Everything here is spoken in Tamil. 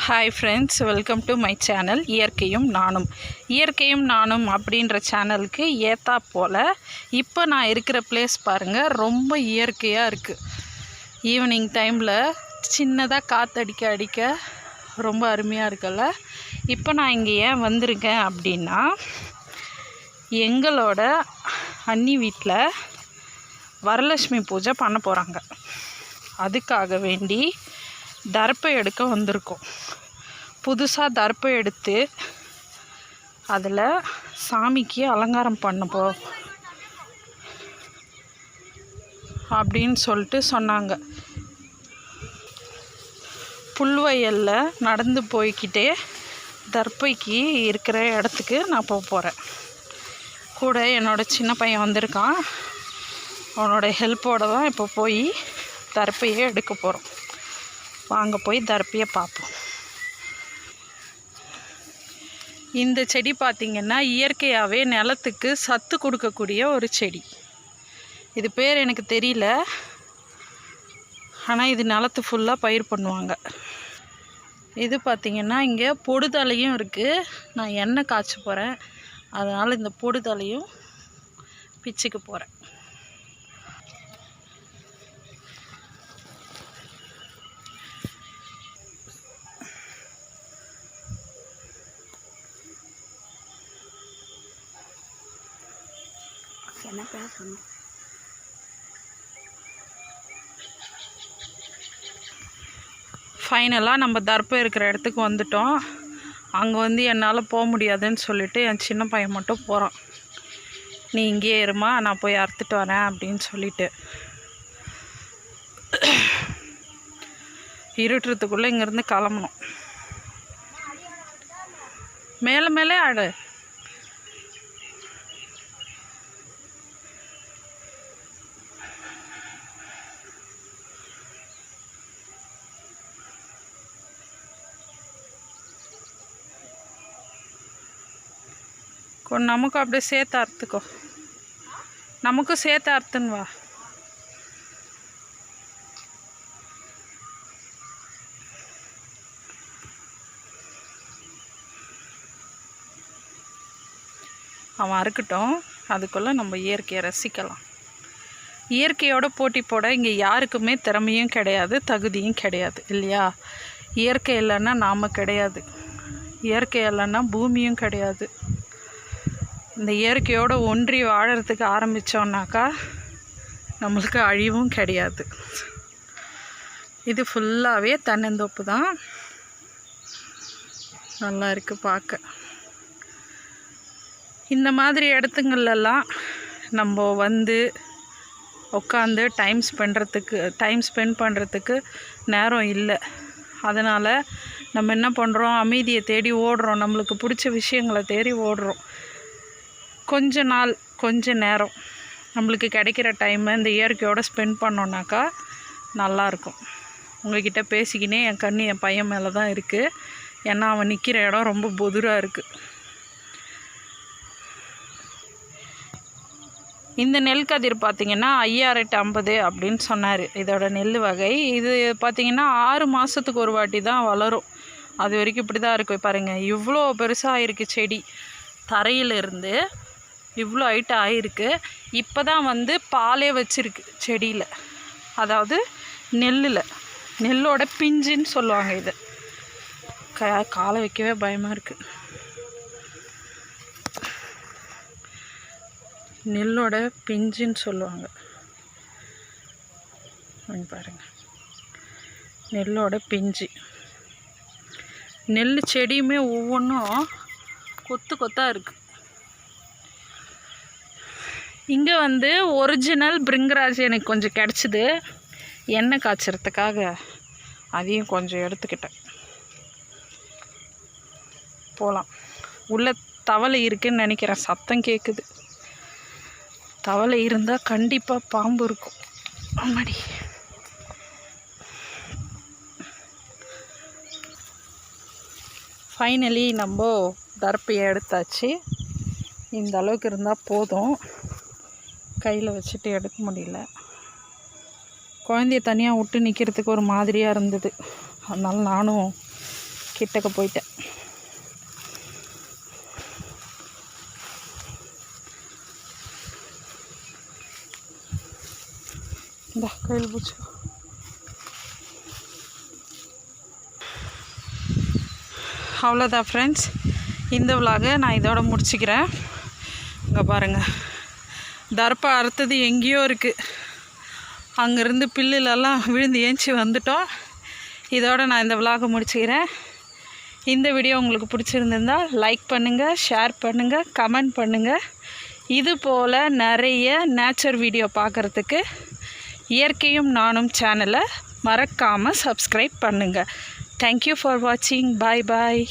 Hi friends, welcome to my channel இயற்கையும் நானும் அப்படின்ற சேனலுக்கு ஏற்றா போல் இப்போ நான் இருக்கிற பிளேஸ் பாருங்கள், ரொம்ப இயற்கையாக இருக்குது. ஈவினிங் டைமில் சின்னதாக காற்றடிக்க அடிக்க ரொம்ப அருமையாக இருக்குல்ல. இப்போ நான் இங்கே ஏன் வந்திருக்கேன் அப்படின்னா, எங்களோட அண்ணி வீட்டில் வரலட்சுமி பூஜை பண்ண போகிறாங்க. அதுக்காக வேண்டி தர்ப்பை எடுக்க வந்திருக்கோம். புதுசாக தர்ப்பை எடுத்து அதில் சாமிக்கு அலங்காரம் பண்ணப்போ அப்படின்னு சொல்லிட்டு சொன்னாங்க. புல்வயலில் நடந்து போய்கிட்டே தர்ப்பைக்கு இருக்கிற இடத்துக்கு நான் போகிறேன். கூட என்னோடய சின்ன பையன் வந்திருக்கான். அவனோட ஹெல்ப்போடு தான் இப்போ போய் தர்ப்பையை எடுக்க போகிறோம். வாங்க போய் தர்ப்பையை பார்ப்போம். இந்த செடி பார்த்திங்கன்னா இயற்கையாகவே நிலத்துக்கு சத்து கொடுக்கக்கூடிய ஒரு செடி. இது பேர் எனக்கு தெரியல, ஆனால் இது நிலத்து ஃபுல்லாக பயிர் பண்ணுவாங்க. இது பார்த்திங்கன்னா இங்கே பொடுதலையும் இருக்குது. நான் எண்ணெய் காய்ச்ச போகிறேன், அதனால் இந்த பொடுதலையும் பிச்சுக்க போகிறேன். என்ன பேசணும்? ஃபைனலாக நம்ம தர்ப்பை இருக்கிற இடத்துக்கு வந்துட்டோம். அங்கே வந்து என்னால் போக முடியாதுன்னு சொல்லிவிட்டு என் சின்ன பையன் மட்டும் போகிறான். நீ இங்கேயே இருமா, நான் போய் அறுத்துட்டு வரேன் அப்படின்னு சொல்லிட்டு. இருட்டுறதுக்குள்ளே இங்கேருந்து கிளம்பணும். மேலே மேலே ஆடு. நமக்கு அப்படியே சேர்த்து அறுத்துக்கோ, நமக்கும் சேர்த்து அறுத்துன்னு வா. அவன் அறுக்கட்டும், அதுக்குள்ளே நம்ம இயற்கையை ரசிக்கலாம். இயற்கையோட போட்டி போட இங்கே யாருக்குமே திறமையும் கிடையாது, தகுதியும் கிடையாது இல்லையா? இயற்கை இல்லைன்னா நாம் கிடையாது, இயற்கை இல்லைன்னா பூமியும் கிடையாது. இந்த இயற்கையோடு ஒன்றி வாழறதுக்கு ஆரம்பித்தோன்னாக்கா நம்மளுக்கு அழிவும் கிடையாது. இது ஃபுல்லாகவே தென்னந்தோப்பு தான். நல்லா இருக்குது பார்க்க. இந்த மாதிரி இடத்துங்களெல்லாம் நம்ம வந்து உட்காந்து டைம் ஸ்பெண்ட் பண்ணுறதுக்கு நேரம் இல்லை. அதனால் நம்ம என்ன பண்ணுறோம், அமைதியை தேடி ஓடுறோம், நம்மளுக்கு பிடிச்ச விஷயங்களை தேடி ஓடுறோம். கொஞ்ச நேரம் நம்மளுக்கு கிடைக்கிற டைமை இந்த இயற்கையோடு ஸ்பெண்ட் பண்ணோன்னாக்கா நல்லாயிருக்கும். உங்கள்கிட்ட பேசிக்கினே என் கண் என் பையன் மேலே தான் இருக்குது. ஏன்னா அவன் நிற்கிற இடம் ரொம்ப பொதுராக இருக்குது. இந்த நெல் கதிர் பார்த்திங்கன்னா 5850 அப்படின்னு சொன்னார். இதோட நெல் வகை இது பார்த்திங்கன்னா 6 மாதத்துக்கு ஒரு வாட்டி தான் வளரும். அது வரைக்கும் இப்படி தான் இருக்கும். பாருங்கள், இவ்வளோ பெருசாக இருக்குது செடி. தரையிலிருந்து இவ்வளோ ஹைட்டாக ஆகிருக்கு. இப்போ தான் வந்து பாலே வச்சுருக்கு செடியில், அதாவது நெல்லோட பிஞ்சுன்னு சொல்லுவாங்க. இதை காலை வைக்கவே பயமாக இருக்குது. நெல்லோட பிஞ்சுன்னு சொல்லுவாங்க. பாருங்கள், நெல்லோட பிஞ்சு. நெல் செடியுமே ஒவ்வொன்றும் கொத்தாக இருக்குது. இங்கே வந்து ஒரிஜினல் பிரிங்கராஜ் எனக்கு கொஞ்சம் கிடச்சிது. எண்ணெய் காய்ச்சறதுக்காக அதையும் கொஞ்சம் எடுத்துக்கிட்டேன். போகலாம். உள்ள தவளை இருக்குதுன்னு நினைக்கிறேன், சத்தம் கேட்குது. தவளை இருந்தால் கண்டிப்பாக பாம்பு இருக்கும். ஆமாடி. ஃபைனலி நம்ம தர்ப்பையை எடுத்தாச்சு. இந்த அளவுக்கு இருந்தால் போதும். கையில் வச்சுட்டு எடுக்க முடியல. குழந்தைய தனியாக விட்டு நிற்கிறதுக்கு ஒரு மாதிரியாக இருந்தது. அதனால் நானும் கிட்டக்க போயிட்டேன். இந்த கையில் பூச்சி. அவ்வளோதான் ஃப்ரெண்ட்ஸ், இந்த விலாகை நான் இதோட முடிச்சுக்கிறேன். இங்கே பாருங்கள், தர்ப்பா அறுத்தது எங்கேயோ இருக்குது. அங்கேருந்து பில்லுலெல்லாம் விழுந்து ஏஞ்சி வந்துட்டோம். இதோட நான் இந்த விலாகை முடிச்சுக்கிறேன். இந்த வீடியோ உங்களுக்கு பிடிச்சிருந்திருந்தால் லைக் பண்ணுங்கள், ஷேர் பண்ணுங்கள், கமெண்ட் பண்ணுங்கள். இது போல் நிறைய நேச்சர் வீடியோ பார்க்குறதுக்கு இயற்கையும் நானும் சேனலை மறக்காமல் சப்ஸ்கிரைப் பண்ணுங்கள். தேங்க்யூ ஃபார் வாட்சிங். பாய் பாய்.